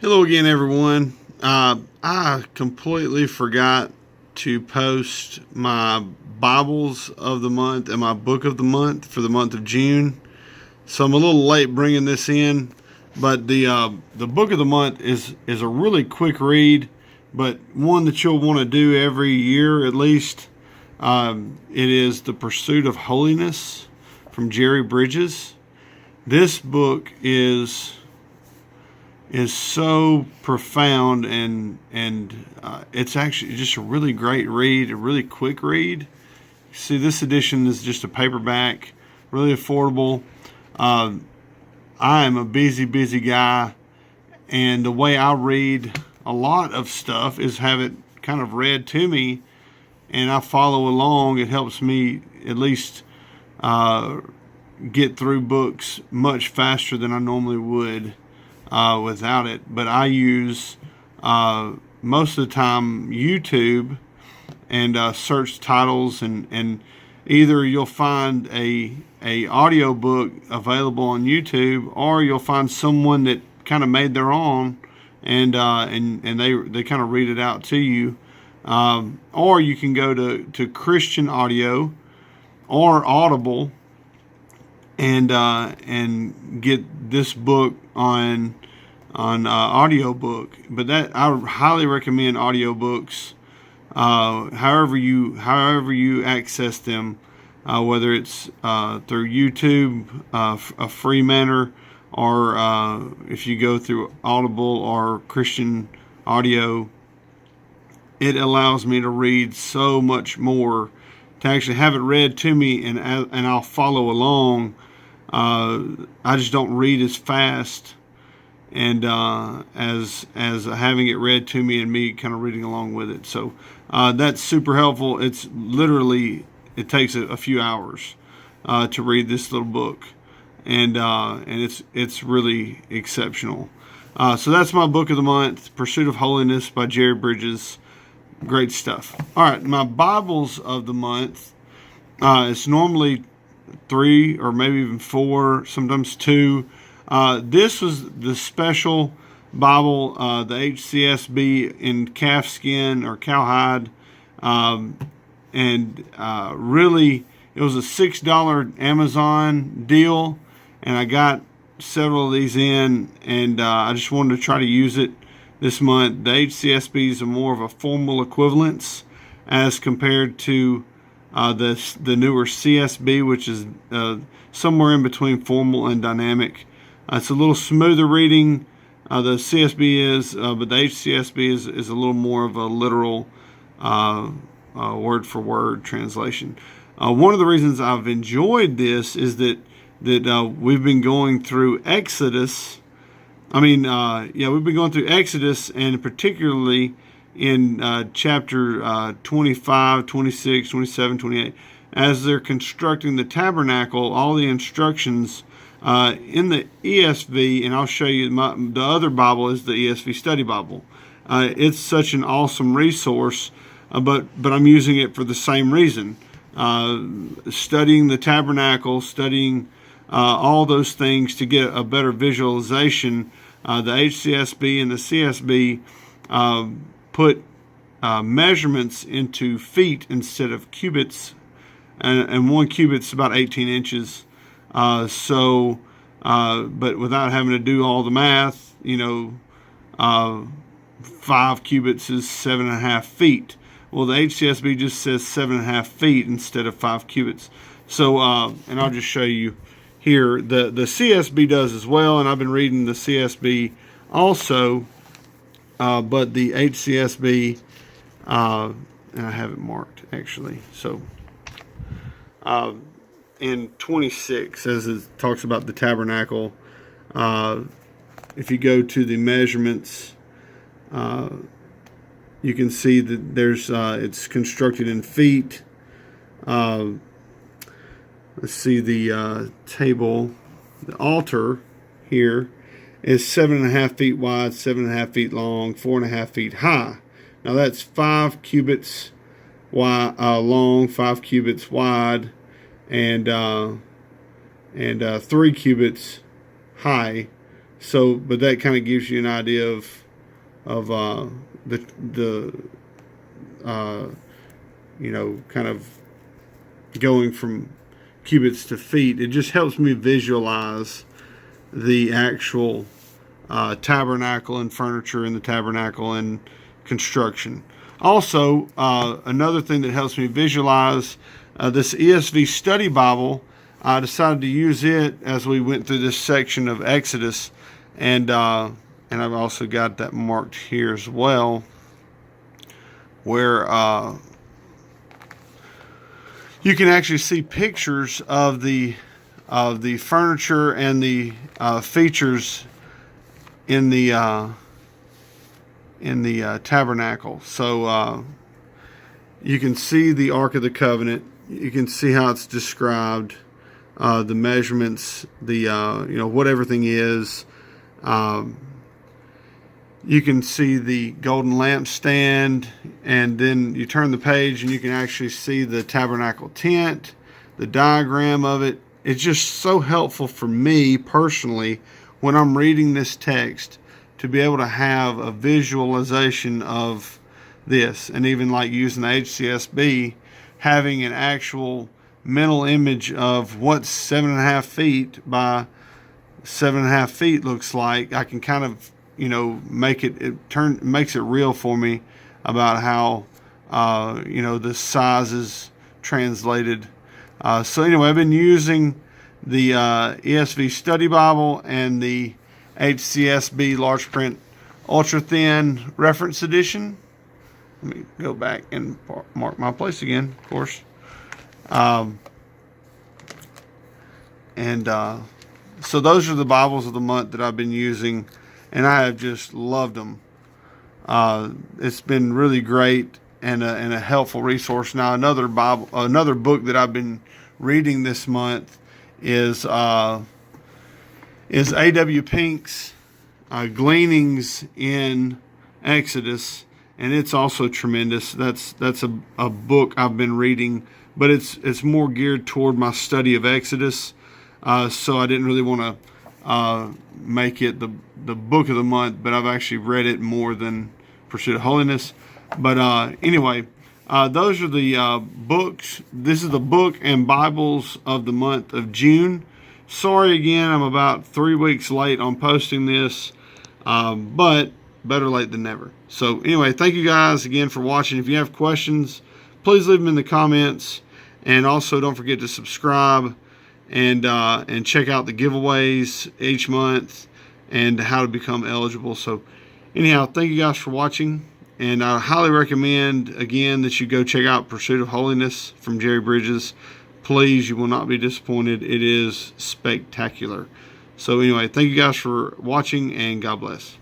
Hello again, everyone. I completely forgot to post my Bibles of the month and my book of the month for the month of June, so I'm a little late bringing this in. But the book of the month is a really quick read, but one that you'll want to do every year at least. It is The Pursuit of Holiness from Jerry Bridges. This book is so profound, and it's actually just a really great read, a really quick read. See, this edition is just a paperback, really affordable. I am a busy guy, and the way I read a lot of stuff is have it kind of read to me, and I follow along. It helps me at least get through books much faster than I normally would without it. But I use most of the time YouTube and search titles, and either you'll find a audio book available on YouTube, or you'll find someone that kind of made their own, and they kind of read it out to you, or you can go to Christian Audio or Audible and get this book on audiobook. But that I highly recommend audiobooks. However you access them, whether it's through YouTube, a free manner, or if you go through Audible or Christian Audio, it allows me to read so much more, to actually have it read to me, and I'll follow along. I just don't read as fast and as having it read to me and me kind of reading along with it. So that's super helpful. It's literally, it takes a few hours to read this little book, and it's really exceptional. So that's my book of the month, Pursuit of Holiness by Jerry Bridges. Great stuff. All right, my Bibles of the month. It's normally 3 or maybe even 4, sometimes 2. This was the special Bible, the HCSB in calfskin or cowhide, and really it was a $6 Amazon deal, and I got several of these in, and I just wanted to try to use it this month. The HCSBs are more of a formal equivalence as compared to the newer CSB, which is somewhere in between formal and dynamic. It's a little smoother reading. The CSB is, but the HCSB is a little more of a literal word for word translation. One of the reasons I've enjoyed this is that we've been going through Exodus. We've been going through Exodus, and particularly in chapter 25, 26, 27, 28, as they're constructing the tabernacle, all the instructions in the ESV, and I'll show you the other Bible is the ESV Study Bible. It's such an awesome resource, but I'm using it for the same reason. Studying the tabernacle, studying all those things to get a better visualization. The HCSB and the CSB put measurements into feet instead of cubits, and 1 cubit's about 18 inches. But without having to do all the math, 5 cubits is 7.5 feet. Well, the HCSB just says 7.5 feet instead of 5 cubits. So, and I'll just show you here. The CSB does as well, and I've been reading the CSB also, but the HCSB, and I have it marked actually. So, in 26, as it talks about the tabernacle, if you go to the measurements, you can see that there's it's constructed in feet. Let's see the table. The altar here is 7.5 feet wide, 7.5 feet long, 4.5 feet high. Now that's 5 cubits wide, long, 5 cubits wide, and 3 cubits high. So, but that kind of gives you an idea of the kind of going from cubits to feet. It just helps me visualize the actual tabernacle and furniture in the tabernacle and construction. Also, another thing that helps me visualize this ESV study Bible, I decided to use it as we went through this section of Exodus, and I've also got that marked here as well, where you can actually see pictures of the furniture and the features in the tabernacle. So you can see the Ark of the Covenant. You can see how it's described, the measurements, the what everything is. You can see the golden lampstand, and then you turn the page and you can actually see the tabernacle tent, the diagram of it. It's just so helpful for me personally when I'm reading this text to be able to have a visualization of this, and even like using the HCSB, having an actual mental image of what 7.5 feet by 7.5 feet looks like. I can kind of makes it real for me about how the size is translated. So anyway, I've been using the ESV Study Bible and the HCSB Large Print Ultra Thin Reference Edition. Let me go back and mark my place again, of course. So those are the Bibles of the month that I've been using, and I have just loved them. It's been really great and a helpful resource. Now, another book that I've been reading this month is A.W. Pink's Gleanings in Exodus, and it's also tremendous. That's a book I've been reading, but it's more geared toward my study of Exodus. So I didn't really want to make it the book of the month, but I've actually read it more than Pursuit of Holiness. But anyway, those are the books. This is the book and Bibles of the month of June. Sorry again, I'm about 3 weeks late on posting this, but better late than never. So anyway, thank you guys again for watching. If you have questions, please leave them in the comments, and also don't forget to subscribe and check out the giveaways each month and how to become eligible. So anyhow, thank you guys for watching, and I highly recommend again that you go check out Pursuit of Holiness from Jerry Bridges. Please, you will not be disappointed. It is spectacular. So anyway, thank you guys for watching, and God bless.